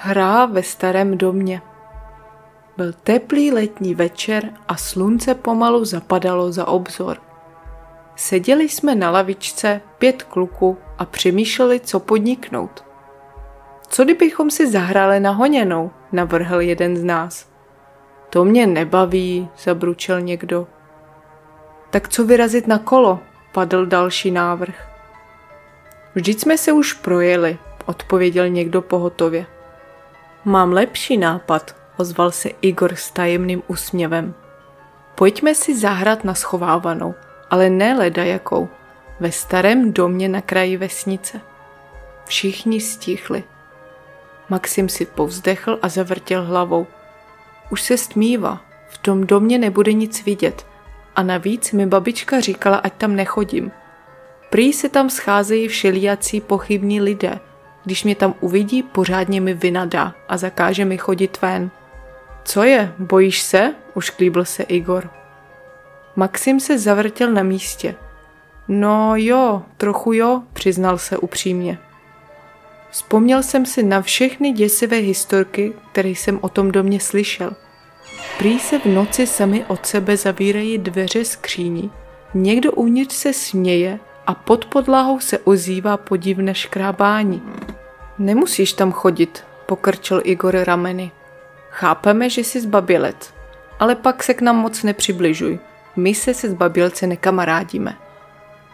Hra ve starém domě. Byl teplý letní večer a slunce pomalu zapadalo za obzor. Seděli jsme na lavičce 5 kluků a přemýšleli, co podniknout. Co kdybychom si zahráli na honěnou, navrhl jeden z nás. To mě nebaví, zabručel někdo. Tak co vyrazit na kolo, padl další návrh. Vždyť jsme se už projeli, odpověděl někdo pohotově. Mám lepší nápad, ozval se Igor s tajemným úsměvem. Pojďme si zahrát na schovávanou, ale ne ledajakou, ve starém domě na kraji vesnice. Všichni stichli. Maxim si povzdechl a zavrtěl hlavou. Už se stmívá, v tom domě nebude nic vidět a navíc mi babička říkala, ať tam nechodím. Prý se tam scházejí všelijací pochybní lidé. Když mě tam uvidí, pořádně mi vynadá a zakáže mi chodit ven. Co je, bojíš se? Ušklíbl se Igor. Maxim se zavrtěl na místě. No jo, trochu jo, přiznal se upřímně. Vzpomněl jsem si na všechny děsivé historky, které jsem o tom domě slyšel. Prý se v noci sami od sebe zavírají dveře skříní, někdo uvnitř se směje a pod podlahou se ozývá podivné škrábání. Nemusíš tam chodit, pokrčil Igor rameny. Chápeme, že jsi zbabělec, ale pak se k nám moc nepřibližuj. My se zbabělce nekamarádíme.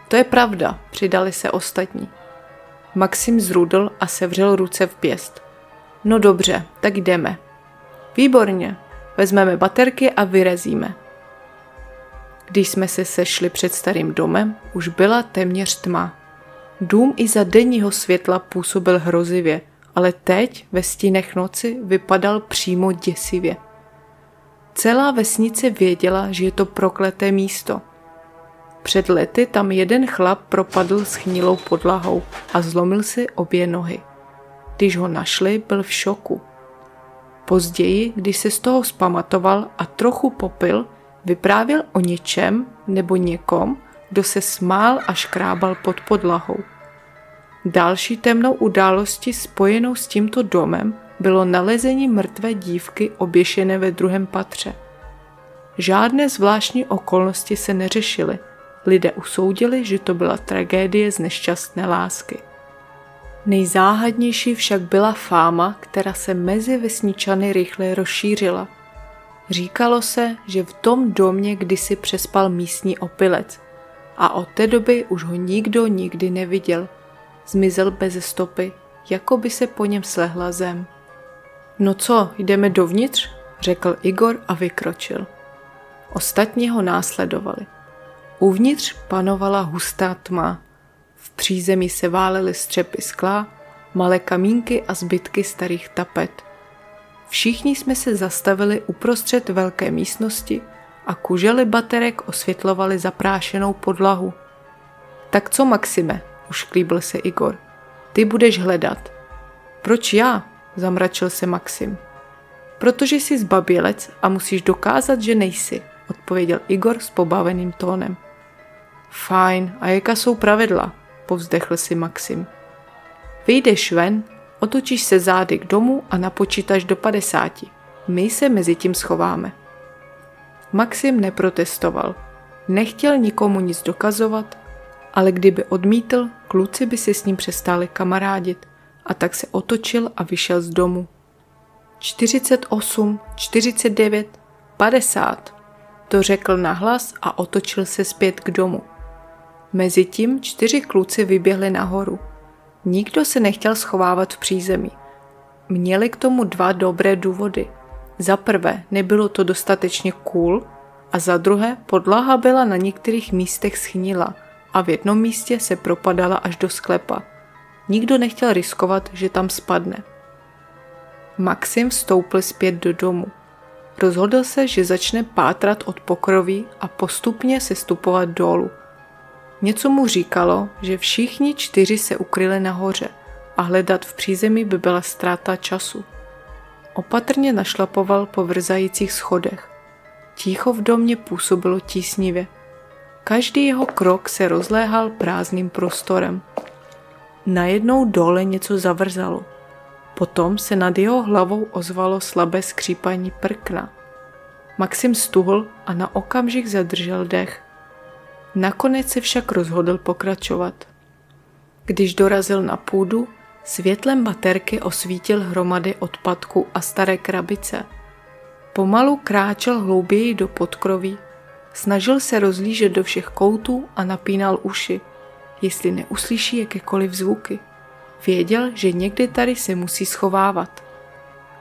To je pravda, přidali se ostatní. Maxim zrudl a sevřel ruce v pěst. No dobře, tak jdeme. Výborně, vezmeme baterky a vyrazíme. Když jsme se sešli před starým domem, už byla téměř tma. Dům i za denního světla působil hrozivě, ale teď ve stínech noci vypadal přímo děsivě. Celá vesnice věděla, že je to prokleté místo. Před lety tam jeden chlap propadl schnilou podlahou a zlomil si obě nohy. Když ho našli, byl v šoku. Později, když se z toho vzpamatoval a trochu popil, vyprávěl o něčem nebo někom, kdo se smál a škrábal pod podlahou. Další temnou událostí spojenou s tímto domem bylo nalezení mrtvé dívky oběšené ve 2. patře. Žádné zvláštní okolnosti se neřešily. Lidé usoudili, že to byla tragédie z nešťastné lásky. Nejzáhadnější však byla fáma, která se mezi vesničany rychle rozšířila. Říkalo se, že v tom domě kdysi přespal místní opilec a od té doby už ho nikdo nikdy neviděl. Zmizel beze stopy, jako by se po něm slehla zem. No co, jdeme dovnitř? Řekl Igor a vykročil. Ostatní ho následovali. Uvnitř panovala hustá tma. V přízemí se válely střepy skla, malé kamínky a zbytky starých tapet. Všichni jsme se zastavili uprostřed velké místnosti a kužely baterek osvětlovaly zaprášenou podlahu. Tak co, Maxime? Ušklíbil se Igor. Ty budeš hledat. Proč já? Zamračil se Maxim. Protože jsi zbabělec a musíš dokázat, že nejsi, odpověděl Igor s pobaveným tónem. Fajn, a jaká jsou pravidla? Povzdechl si Maxim. Vyjdeš ven, otočíš se zády k domu a napočítáš do 50. My se mezi tím schováme. Maxim neprotestoval. Nechtěl nikomu nic dokazovat, ale kdyby odmítl, kluci by si s ním přestali kamarádit a tak se otočil a vyšel z domu. 48, 49, 50, to řekl nahlas a otočil se zpět k domu. Mezitím 4 kluci vyběhli nahoru. Nikdo se nechtěl schovávat v přízemí. Měli k tomu 2 dobré důvody. Za prvé, nebylo to dostatečně cool a za druhé, podlaha byla na některých místech schnilá a v jednom místě se propadala až do sklepa. Nikdo nechtěl riskovat, že tam spadne. Maxim vstoupil zpět do domu. Rozhodl se, že začne pátrat od pokroví a postupně sestupovat dolů. Něco mu říkalo, že všichni 4 se ukryli nahoře a hledat v přízemí by byla ztráta času. Opatrně našlapoval po vrzajících schodech. Ticho v domě působilo tísnivě. Každý jeho krok se rozléhal prázdným prostorem. Najednou dole něco zavrzalo. Potom se nad jeho hlavou ozvalo slabé skřípaní prkna. Maxim stuhl a na okamžik zadržel dech. Nakonec se však rozhodl pokračovat. Když dorazil na půdu, světlem baterky osvítil hromady odpadků a staré krabice. Pomalu kráčel hlouběji do podkroví, snažil se rozhlížet do všech koutů a napínal uši, jestli neuslyší jakékoliv zvuky. Věděl, že někdy tady se musí schovávat.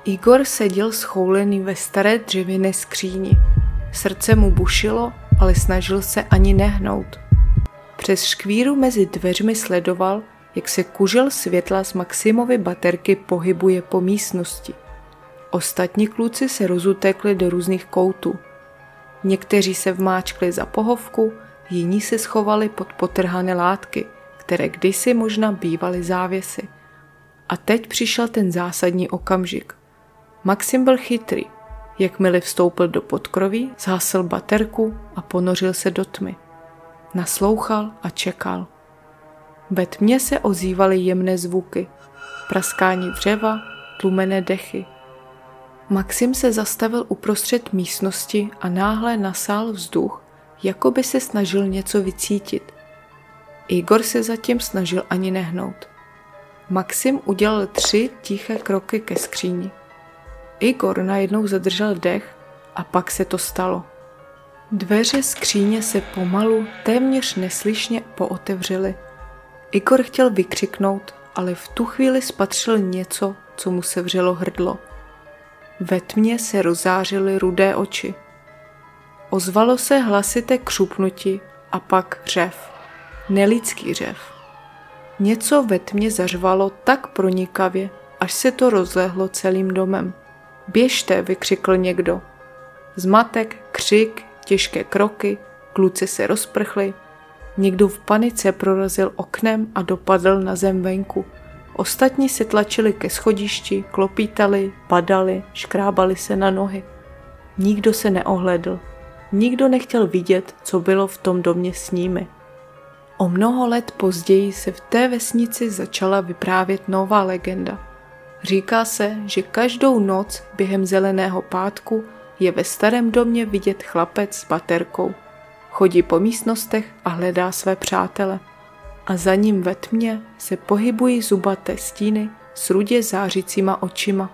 Igor seděl schoulený ve staré dřevěné skříni. Srdce mu bušilo, ale snažil se ani nehnout. Přes škvíru mezi dveřmi sledoval, jak se kužel světla z Maximovy baterky pohybuje po místnosti. Ostatní kluci se rozutekli do různých koutů. Někteří se vmáčkli za pohovku, jiní se schovali pod potrhané látky, které kdysi možná bývaly závěsy. A teď přišel ten zásadní okamžik. Maxim byl chytrý. Jakmile vstoupil do podkroví, zhasil baterku a ponořil se do tmy. Naslouchal a čekal. Ve tmě se ozývaly jemné zvuky, praskání dřeva, tlumené dechy. Maxim se zastavil uprostřed místnosti a náhle nasál vzduch, jako by se snažil něco vycítit. Igor se zatím snažil ani nehnout. Maxim udělal 3 tiché kroky ke skříni. Igor najednou zadržel dech a pak se to stalo. Dveře skříně se pomalu, téměř neslyšně pootevřely. Igor chtěl vykřiknout, ale v tu chvíli spatřil něco, co mu sevřelo hrdlo. Ve tmě se rozářily rudé oči. Ozvalo se hlasité křupnutí a pak řev. Nelidský řev. Něco ve tmě zařvalo tak pronikavě, až se to rozlehlo celým domem. Běžte, vykřikl někdo. Zmatek, křik, těžké kroky, kluci se rozprchli. Někdo v panice prorazil oknem a dopadl na zem venku. Ostatní se tlačili ke schodišti, klopítali, padali, škrábali se na nohy. Nikdo se neohlédl. Nikdo nechtěl vidět, co bylo v tom domě s nimi. O mnoho let později se v té vesnici začala vyprávět nová legenda. Říká se, že každou noc během zeleného pátku je ve starém domě vidět chlapec s baterkou. Chodí po místnostech a hledá své přátele. A za ním ve tmě se pohybují zubaté stíny s rudě zářícíma očima.